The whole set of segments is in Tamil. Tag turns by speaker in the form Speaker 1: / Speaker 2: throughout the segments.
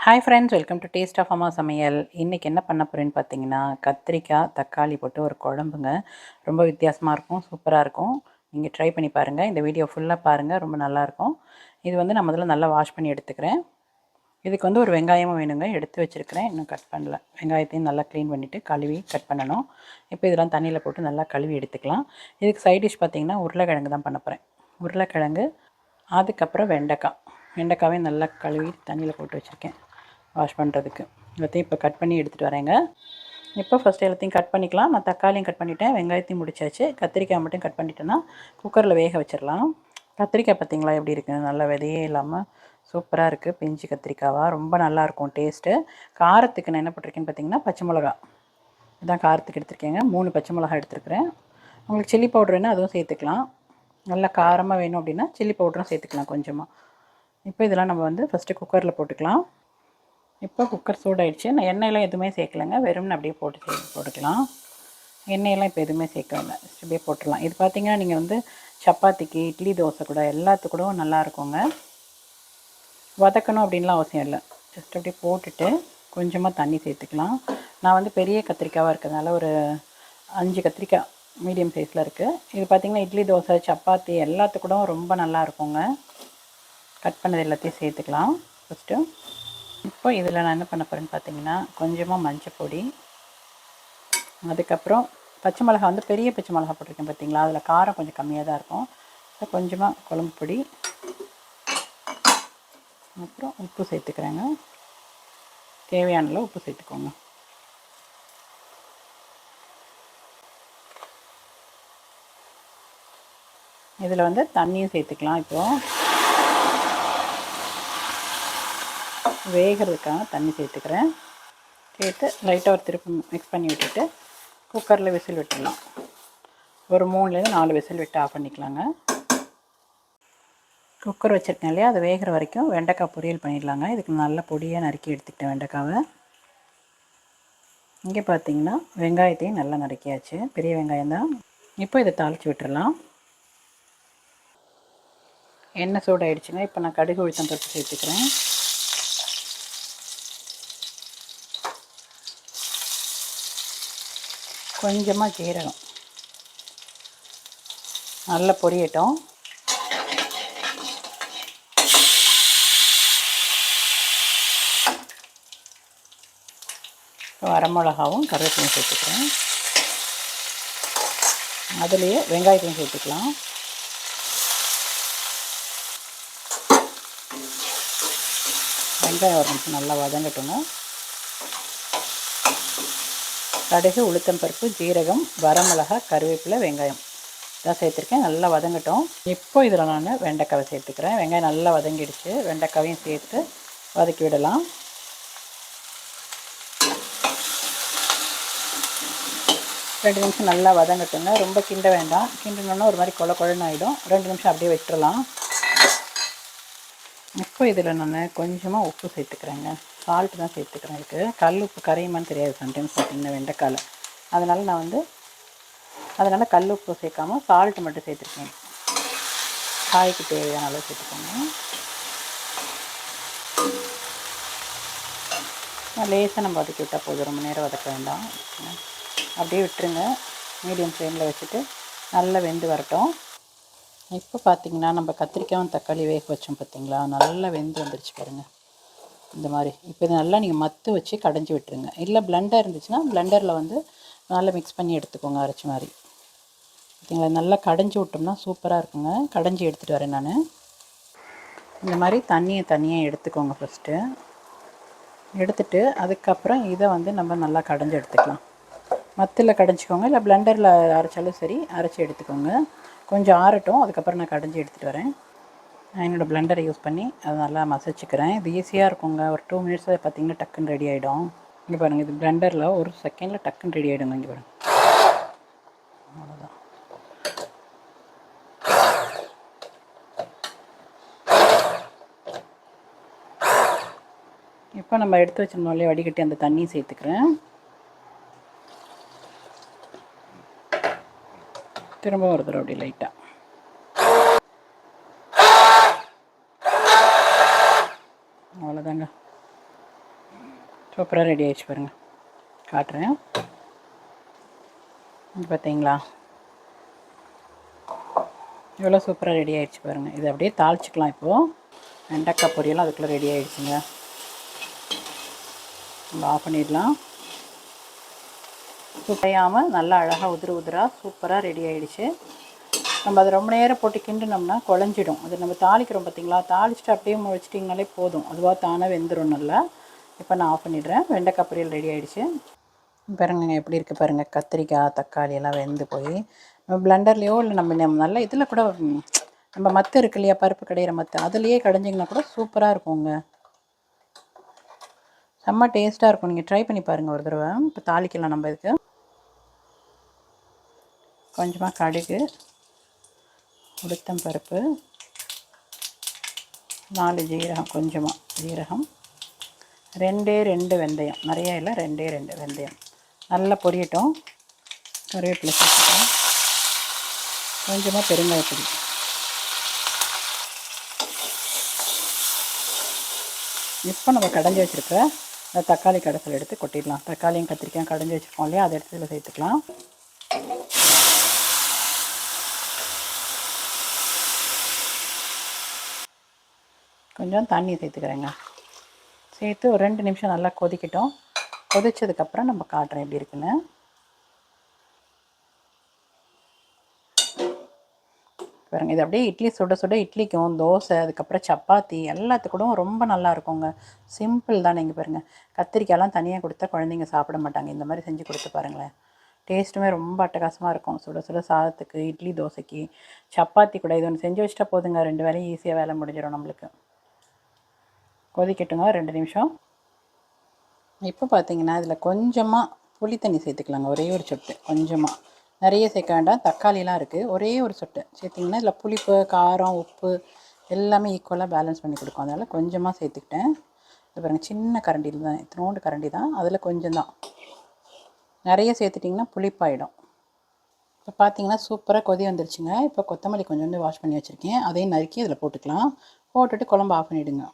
Speaker 1: Hi friends, welcome to taste of Amma Samayal. இன்றைக்கி என்ன பண்ண போகிறேன்னு பார்த்தீங்கன்னா, கத்திரிக்காய் தக்காளி போட்டு ஒரு குழம்புங்க. ரொம்ப வித்தியாசமாக இருக்கும், சூப்பராக இருக்கும். நீங்கள் ட்ரை பண்ணி பாருங்கள். இந்த வீடியோ ஃபுல்லாக பாருங்கள், ரொம்ப நல்லாயிருக்கும். இது வந்து நான் முதல்ல நல்லா வாஷ் பண்ணி எடுத்துக்கிறேன். இதுக்கு வந்து ஒரு வெங்காயமும் வேணுங்க, எடுத்து வச்சுருக்கிறேன், இன்னும் கட் பண்ணல. வெங்காயத்தையும் நல்லா க்ளீன் பண்ணிவிட்டு கழுவி கட் பண்ணணும். இப்போ இதெல்லாம் தண்ணியில் போட்டு நல்லா கழுவி எடுத்துக்கலாம். இதுக்கு சைட் டிஷ் பார்த்திங்கன்னா உருளைக்கிழங்கு தான் பண்ண போகிறேன். உருளைக்கிழங்கு, அதுக்கப்புறம் வெண்டைக்காவையும் நல்லா கழுவி தண்ணியில் போட்டு வச்சுருக்கேன் வாஷ் பண்ணுறதுக்கு. எல்லாத்தையும் இப்போ கட் பண்ணி எடுத்துகிட்டு வரேங்க. இப்போ ஃபஸ்ட்டு எல்லாத்தையும் கட் பண்ணிக்கலாம். நான் தக்காளியும் கட் பண்ணிவிட்டேன், வெங்காயத்தையும் முடிச்சாச்சு. கத்திரிக்காய் மட்டும் கட் பண்ணிட்டேன்னா குக்கரில் வேக வச்சிடலாம். கத்திரிக்காய் பார்த்திங்களா எப்படி இருக்குது, நல்ல விதையே இல்லாமல் சூப்பராக இருக்குது. பிஞ்சு கத்திரிக்காவாக ரொம்ப நல்லாயிருக்கும் டேஸ்ட்டு. காரத்துக்கு நான் என்ன போட்டிருக்கேன்னு பார்த்தீங்கன்னா, பச்சை மிளகா இதான் காரத்துக்கு எடுத்துருக்கேங்க. 3 பச்சை மிளகா எடுத்துருக்குறேன். உங்களுக்கு சில்லி பவுட்ரு வேணால் அதுவும் சேர்த்துக்கலாம். நல்லா காரமாக வேணும் அப்படின்னா சில்லி பவுடரும் சேர்த்துக்கலாம் கொஞ்சமாக. இப்போ இதெல்லாம் நம்ம வந்து ஃபஸ்ட்டு குக்கரில் போட்டுக்கலாம். இப்போ குக்கர் சூடாயிடுச்சு. நான் எண்ணெயெல்லாம் எதுவுமே சேர்க்கலைங்க, வெறும்னு அப்படியே போட்டுக்கலாம். எண்ணெயெல்லாம் இப்போ எதுவுமே சேர்க்கல, ஜஸ்ட் அப்படியே போட்டுடலாம். இது பார்த்திங்கன்னா நீங்கள் வந்து சப்பாத்திக்கு, இட்லி, தோசை கூட எல்லாத்துக்கூடவும் நல்லாயிருக்குங்க. வதக்கணும் அப்படின்லாம் அவசியம் இல்லை, ஜஸ்ட் அப்படியே போட்டுட்டு கொஞ்சமாக தண்ணி சேர்த்துக்கலாம். நான் வந்து பெரிய கத்திரிக்காவாக இருக்கிறதுனால ஒரு 5 கத்திரிக்காய் மீடியம் சைஸில் இருக்குது. இது பார்த்திங்கன்னா இட்லி, தோசை, சப்பாத்தி எல்லாத்துக்கூடவும் ரொம்ப நல்லாயிருக்குங்க. கட் பண்ணது எல்லாத்தையும் சேர்த்துக்கலாம் ஃபஸ்ட்டு. இப்போ இதில் நான் என்ன பண்ண போகிறேன்னு பார்த்தீங்கன்னா, கொஞ்சமாக மஞ்சள் பொடி, அதுக்கப்புறம் பச்சை மிளகா வந்து பெரிய பச்சை மிளகா போட்டிருக்கேன் பார்த்தீங்களா, அதில் காரம் கொஞ்சம் கம்மியாக தான் இருக்கும். கொஞ்சமாக குழம்பு பொடி, அப்புறம் உப்பு சேர்த்துக்கிறேங்க. தேவையான அளவு உப்பு சேர்த்துக்கோங்க. இதில் வந்து தண்ணியும் சேர்த்துக்கலாம். இப்போது வேகிறதுக்காக தண்ணி சேர்த்துக்கிறேன். சேர்த்து லைட்டாக ஒரு திருப்பி மிக்ஸ் பண்ணி விட்டுட்டு குக்கரில் விசில் விட்டுடலாம். ஒரு 3லேருந்து 4 விசில் விட்டு ஆஃப் பண்ணிக்கலாங்க. குக்கர் வச்சுருக்கேன் இல்லையா, அது வேகிற வரைக்கும் வெண்டைக்காய் பொரியல் பண்ணிடலாங்க. இதுக்கு நல்ல பொடியாக நறுக்கி எடுத்துக்கிட்டேன் வெண்டைக்காவை. இங்கே பார்த்தீங்கன்னா வெங்காயத்தையும் நல்லா நறுக்கியாச்சு, பெரிய வெங்காயம் தான். இப்போ இதை தாளித்து விட்டுடலாம். எண்ணெய் சூடாயிடுச்சுங்க. இப்போ நான் கடுகு, உளுத்தம் பருப்பு சேர்த்துக்கிறேன். கொஞ்சமாக ஜீரகம் நல்லா பொரியட்டும். வரமிளகாவும் கருவேப்பிலையும் சேர்த்துக்கிறேன். அதுலேயே வெங்காயத்தையும் சேர்த்துக்கலாம். வெங்காயம் ஒரு நிமிஷம் நல்லா வதங்கட்டுங்க. கடுகு, உளுத்தம் பருப்பு, ஜீரகம், வரமிளகா, கருவேப்பிலை, வெங்காயம் இதான் சேர்த்துருக்கேன். நல்லா வதங்கட்டும். இப்போ இதில் நான் வெண்டைக்காவை சேர்த்துக்கிறேன். வெங்காயம் நல்லா வதங்கிடுச்சு. வெண்டைக்காவையும் சேர்த்து வதக்கி விடலாம். ரெண்டு நிமிஷம் நல்லா வதங்கட்டுங்க. ரொம்ப கிண்ட வேண்டாம், கிண்டணுன்னா ஒரு மாதிரி குழன்னு ஆகிடும். 2 நிமிஷம் அப்படியே விட்டுறலாம். இப்போ இதில் நான் கொஞ்சமாக உப்பு சேர்த்துக்கிறேங்க. சால்ட்டு தான் சேர்த்துக்கிறேன். இதுக்கு கல் உப்பு கரையுமான்னு தெரியாது சம்டைம்ஸ் பார்த்திங்கன்னா வெண்டைக்காயில். அதனால் கல் உப்பு சேர்க்காமல் சால்ட்டு மட்டும் சேர்த்துருக்கேன். காய்க்கு தேவையான அளவு சேர்த்துக்கோங்க. லேசாக நம்ம வதக்கி விட்டால் போதும், ரொம்ப நேரம் வதக்க வேண்டாம். அப்படியே விட்டுருங்க. மீடியம் ஃப்ளேமில் வச்சுட்டு நல்லா வெந்து வரட்டும். இப்போ பார்த்திங்கன்னா நம்ம கத்திரிக்காயும் தக்காளி வேக வச்சோம் பார்த்திங்களா, நல்லா வெந்து வந்துருச்சு பாருங்கள் இந்த மாதிரி. இப்போ இது நல்லா நீங்கள் மத்து வச்சு கடைஞ்சி விட்டுருங்க. இல்லை பிளெண்டர் இருந்துச்சுன்னா பிளெண்டரில் வந்து நல்லா மிக்ஸ் பண்ணி எடுத்துக்கோங்க, அரைச்சி மாதிரி. பார்த்திங்களா, நல்லா கடைஞ்சி விட்டோம்னா சூப்பராக இருக்குங்க. கடைஞ்சி எடுத்துகிட்டு வரேன் நான். இந்த மாதிரி தண்ணியை தனியாக எடுத்துக்கோங்க ஃபஸ்ட்டு. எடுத்துகிட்டு அதுக்கப்புறம் இதை வந்து நம்ம நல்லா கடைஞ்சி எடுத்துக்கலாம். மத்தில் கடைஞ்சிக்கோங்க, இல்லை பிளெண்டரில் அரைச்சாலும் சரி, அரைச்சி எடுத்துக்கோங்க. கொஞ்சம் ஆறட்டும், அதுக்கப்புறம் நான் கடைஞ்சி எடுத்துகிட்டு வரேன். நான் என்னோடய பிளெண்டரை யூஸ் பண்ணி அதை நல்லா மசிச்சுக்கிறேன். இது ஈஸியாக இருக்குங்க. ஒரு 2 மினிட்ஸில் பார்த்திங்கன்னா டக்குன்னு ரெடி ஆகிடும். இங்கே பாருங்கள், இது பிளெண்டரில் ஒரு செகண்டில் டக்குன்னு ரெடி ஆகிடுங்க. இங்கே பாருங்கள், அவ்வளோதான். இப்போ நம்ம எடுத்து வச்சிருந்தோம்லையே வடிகட்டி அந்த தண்ணியை சேர்த்துக்கிறேன். திரும்ப ஒரு தடவை அப்படி லைட்டாக. அவ்வளோதாங்க. சூப்பராக ரெடி ஆகிடுச்சு பாருங்கள், காட்டுறேன். பார்த்தீங்களா இவ்வளோ சூப்பராக ரெடி ஆகிடுச்சு பாருங்கள். இதை அப்படியே தாளிச்சிக்கலாம். இப்போது வெண்டைக்காய் பொரியலாம் அதுக்குள்ளே ரெடி ஆகிடுச்சுங்க. நம்ம ஆஃப் பண்ணிடலாம். சுத்தையாமல் நல்லா அழகாக உதிராக சூப்பராக ரெடி ஆகிடுச்சு. நம்ம அதை ரொம்ப நேரம் போட்டு கிண்டுனோம்னா குழஞ்சிடும். அது நம்ம தாளிக்கிறோம் பார்த்திங்களா, தாளிச்சிட்டு அப்படியே வச்சிட்டிங்கனாலே போதும், அதுவாக தானே வெந்துடும் நல்லா. இப்போ நான் ஆஃப் பண்ணிடுறேன். வெண்டைக்காய் பொரியல் ரெடி ஆகிடுச்சு பாருங்க. எப்படி இருக்குது பாருங்கள், கத்திரிக்காய் தக்காளி எல்லாம் வெந்து போய் நம்ம பிளெண்டர்லேயோ இல்லை நம்ம நல்லா இதில் கூட நம்ம மத்து இருக்கு இல்லையா, பருப்பு கடையிற மத்து, அதுலேயே கடைஞ்சிங்கன்னா கூட சூப்பராக இருக்குங்க. செம்ம டேஸ்ட்டாக இருக்கும். நீங்கள் ட்ரை பண்ணி பாருங்கள் ஒரு தடவை. இப்போ தாளிக்கலாம். நம்ம இதுக்கு கொஞ்சமாக கடுகு, உளுத்தம் பருப்பு, 4 ஜீரகம், கொஞ்சமாக ஜீரகம், 2 வெந்தயம், நிறையா இல்லை, 2 வெந்தயம் நல்லா பொரியட்டும். கருவேப்பிலை சேர்த்துக்கலாம். கொஞ்சமாக பெருங்காயப்பொடி. இப்போ நம்ம கடைஞ்சி வச்சுருக்க அந்த தக்காளி கடைசல் எடுத்து கொட்டிடலாம். தக்காளியும் கத்திரிக்காயும் கடைஞ்சி வச்சுருக்கோம் இல்லையா, அதை எடுத்து இதில் சேர்த்துக்கலாம். கொஞ்சம் தண்ணி சேர்த்துக்கிறேங்க. சேர்த்து ஒரு 2 நிமிஷம் நல்லா கொதிக்கட்டும். கொதித்ததுக்கப்புறம் நம்ம காட்டுறேன் எப்படி இருக்குன்னு. பாருங்கள், இது அப்படியே இட்லி சுட சுட இட்லிக்கும், தோசை, அதுக்கப்புறம் சப்பாத்தி எல்லாத்துக்கூடும் ரொம்ப நல்லா இருக்குங்க. சிம்பிள் தான். நீங்கள் பாருங்கள், கத்திரிக்காயெல்லாம் தனியாக கொடுத்தா குழந்தைங்க சாப்பிட மாட்டாங்க. இந்த மாதிரி செஞ்சு கொடுத்து பாருங்களேன். டேஸ்ட்டுமே ரொம்ப அட்டகாசமாக இருக்கும். சுட சுட சாதத்துக்கு, இட்லி தோசைக்கு, சப்பாத்தி கூட இது ஒன்று செஞ்சு வச்சிட்டா போதுங்க. 2 வேலையும் ஈஸியாக வேலை முடிஞ்சிடும் நம்மளுக்கு. கொதிக்கட்டுங்க 2 நிமிஷம். இப்போ பார்த்தீங்கன்னா இதில் கொஞ்சமாக புளி தண்ணி சேர்த்துக்கலாங்க. ஒரே ஒரு சொட்டு, கொஞ்சமாக, நிறைய சேர்க்க வேண்டாம். தக்காளிலாம் இருக்குது, ஒரே ஒரு சொட்டு சேர்த்திங்கன்னா இதில் புளிப்பு, காரம், உப்பு எல்லாமே ஈக்குவலாக பேலன்ஸ் பண்ணி கொடுக்கும். அதனால் கொஞ்சமாக சேர்த்துக்கிட்டேன். இது பாருங்கள், சின்ன கரண்டியில் தான், இத்தினோண்டு கரண்டி தான், அதில் கொஞ்சம் தான். நிறைய சேர்த்துட்டிங்கன்னா புளிப்பாயிடும். இப்போ பார்த்தீங்கன்னா சூப்பராக கொதி வந்துருச்சுங்க. இப்போ கொத்தமல்லி கொஞ்சோண்டு வாஷ் பண்ணி வச்சுருக்கேன், அதையும் நறுக்கி இதில் போட்டுக்கலாம். போட்டுட்டு குழம்பு ஆஃப் பண்ணிவிடுங்க.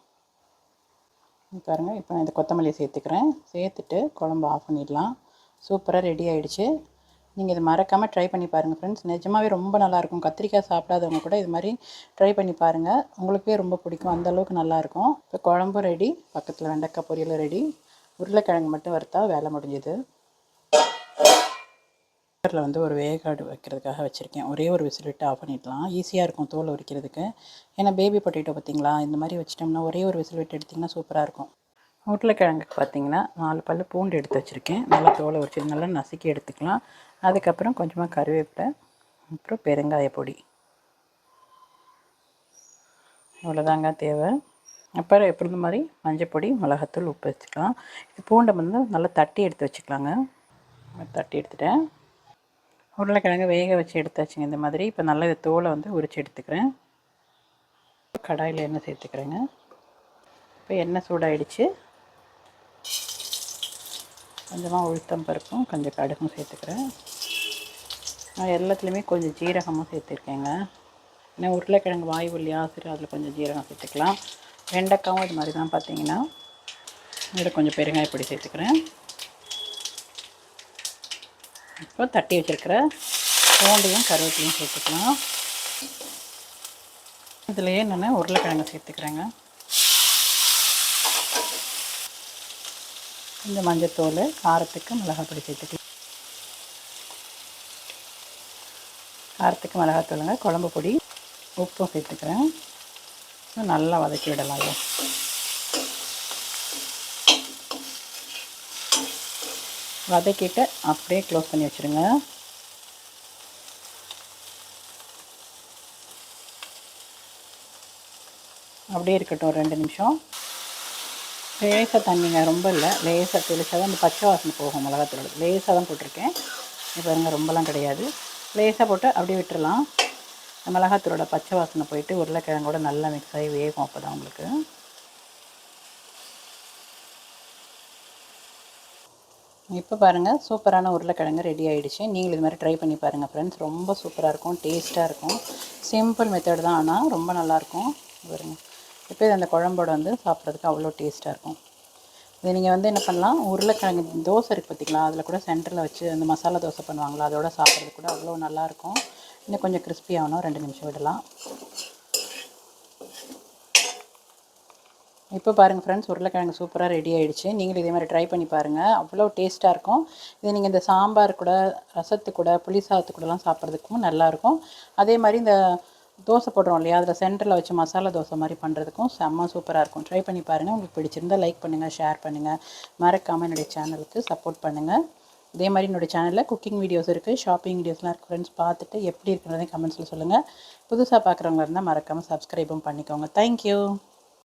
Speaker 1: பாருங்கள், இப்போ நான் இந்த கொத்தமல்லியை சேர்த்துக்கிறேன். சேர்த்துட்டு குழம்பு ஆஃப் பண்ணிடலாம். சூப்பராக ரெடி ஆகிடுச்சு. நீங்கள் இது மறக்காமல் ட்ரை பண்ணி பாருங்கள் ஃப்ரெண்ட்ஸ். நிஜமாகவே ரொம்ப நல்லாயிருக்கும். கத்திரிக்காய் சாப்பிடாதவங்க கூட இது மாதிரி ட்ரை பண்ணி பாருங்கள். உங்களுக்கே ரொம்ப பிடிக்கும், அந்தளவுக்கு நல்லாயிருக்கும். இப்போ குழம்பும் ரெடி, பக்கத்தில் வெண்டைக்காய் பொரியலும் ரெடி. உருளைக்கிழங்கு மட்டும் வறுத்தா வேலை முடிஞ்சுது. குக்கரில் வந்து ஒரு வேகாடு வைக்கிறதுக்காக வச்சுருக்கேன். ஒரே ஒரு விசில் விட்டு ஆஃப் பண்ணிடலாம். ஈஸியாக இருக்கும் தோல் உரிக்கிறதுக்கு. ஏன்னா பேபி பொட்டேட்டோ பார்த்திங்களா, இந்த மாதிரி வச்சிட்டோம்னா ஒரே ஒரு விசில் விட்டு எடுத்திங்கன்னா சூப்பராக இருக்கும். உருளைக்கிழங்குக்கு பார்த்திங்கன்னா 4 பல் பூண்டு எடுத்து வச்சுருக்கேன். நல்லா தோலை உரிச்சு நல்லா நசுக்கி எடுத்துக்கலாம். அதுக்கப்புறம் கொஞ்சமாக கருவேப்பிலை, அப்புறம் பெருங்காய பொடி, அவ்வளோதாங்க தேவை. அப்புறம் எப்படி இந்த மாதிரி மஞ்சள் பொடி, மிளகாத்தூள், உப்பு வச்சுக்கலாம். இது பூண்டை வந்து நல்லா தட்டி எடுத்து வச்சுக்கலாங்க. தட்டி எடுத்துட்டேன். உருளைக்கிழங்கு வேக வச்சு எடுத்தாச்சுங்க இந்த மாதிரி. இப்போ நல்லா இந்த தோலை வந்து உரித்து எடுத்துக்கிறேன். கடாயில் எண்ணெய் சேர்த்துக்கிறேங்க. இப்போ எண்ணெய் சூடாகிடுச்சு. கொஞ்சமாக உளுத்தம் பருப்பும் கொஞ்சம் கடுகும் சேர்த்துக்கிறேன். நான் எல்லாத்துலேயுமே கொஞ்சம் ஜீரகமும் சேர்த்துருக்கேங்க. ஏன்னா உருளைக்கிழங்கு வாய்வு இல்லையா, சரி அதில் கொஞ்சம் ஜீரகம் சேர்த்துக்கலாம். வெண்டைக்காவும் இது மாதிரி தான் பார்த்தீங்கன்னா. இதில் கொஞ்சம் பெருங்காயப்பொடி சேர்த்துக்கிறேன். இப்போ தட்டி வச்சுருக்கிற பூண்டையும் கருவேப்பிலையும் சேர்த்துக்கலாம். இதுலேயே நான் உருளைக்கிழங்கு சேர்த்துக்கிறேங்க. இந்த மஞ்சத்தூள், காரத்துக்கு மிளகாத்தூள் சேர்த்துக்கலாம். காரத்துக்கு மிளகாத்தூளுங்க, குழம்பு பொடி, உப்பும் சேர்த்துக்கிறேன். நல்லா வதக்கி விடலாம். வதக்கிட்டு அப்படியே க்ளோஸ் பண்ணி வச்சுருங்க. அப்படியே இருக்கட்டும் 2 நிமிஷம். லேசாக தண்ணிங்க, ரொம்ப இல்லை, லேசாக தெளிச்சா தான் அந்த பச்சை வாசனை போகும். மிளகாத்தூள் லேசாக தான் போட்டிருக்கேன். இப்போ பாருங்க, ரொம்பலாம் கிடையாது, லேசாக போட்டு அப்படியே விட்டுடலாம். மிளகாத்தூளோட பச்சை வாசனை போயிட்டு உருளைக்கிழங்கோட நல்லா மிக்ஸ் ஆகி வேகும். அப்போ தான் உங்களுக்கு இப்போ பாருங்கள், சூப்பரான உருளைக்கிழங்கு ரெடி ஆகிடுச்சு. நீங்களும் இது மாதிரி ட்ரை பண்ணி பாருங்கள் ஃப்ரெண்ட்ஸ். ரொம்ப சூப்பராக இருக்கும், டேஸ்ட்டாக இருக்கும். சிம்பிள் மெத்தட் தான், ஆனால் ரொம்ப நல்லாயிருக்கும். பாருங்கள், இப்போ இது அந்த குழம்போட வந்து சாப்பிட்றதுக்கு அவ்வளோ டேஸ்ட்டாக இருக்கும். இதை நீங்கள் வந்து என்ன பண்ணலாம், உருளைக்கிழங்கு தோசை இருக்குது பார்த்திங்களா, அதில் கூட சென்டரில் வச்சு அந்த மசாலா தோசை பண்ணுவாங்களா, அதோட சாப்பிட்றது கூட அவ்வளோ நல்லாயிருக்கும். இன்னும் கொஞ்சம் கிறிஸ்பி ஆகணும், 2 நிமிஷம் விடலாம். இப்போ பாருங்கள் ஃப்ரெண்ட்ஸ், உருளைக்கிழங்கு சூப்பராக ரெடி ஆகிடுச்சு. நீங்களும் இதே மாதிரி ட்ரை பண்ணி பாருங்கள், அவ்வளோ டேஸ்ட்டாக இருக்கும். இதை நீங்கள் இந்த சாம்பார் கூட, ரசத்து கூட, புளி சாதத்து கூடலாம் சாப்பிட்றதுக்கும் நல்லாயிருக்கும். அதே மாதிரி இந்த தோசை போடுறோம் இல்லையா, அதில் சென்டரில் வச்சு மசாலா தோசை மாதிரி பண்ணுறதுக்கும் செம்ம சூப்பராக இருக்கும். ட்ரை பண்ணி பாருங்கள். உங்களுக்கு பிடிச்சிருந்தால் லைக் பண்ணுங்கள், ஷேர் பண்ணுங்கள், மறக்காமல் என்னுடைய சேனலுக்கு சப்போர்ட் பண்ணுங்கள். இதே மாதிரி என்னோடய சேனலில் குக்கிங் வீடியோஸ் இருக்குது, ஷாப்பிங் வீடியோஸ்லாம் இருக்குது. ஃப்ரெண்ட்ஸ் பார்த்துட்டு எப்படி இருக்கிறதே கமெண்ட்ஸில் சொல்லுங்கள். புதுசாக பார்க்குறவங்க இருந்தால் மறக்காமல் சப்ஸ்கிரைபும் பண்ணிக்கோங்க. தேங்க்யூ.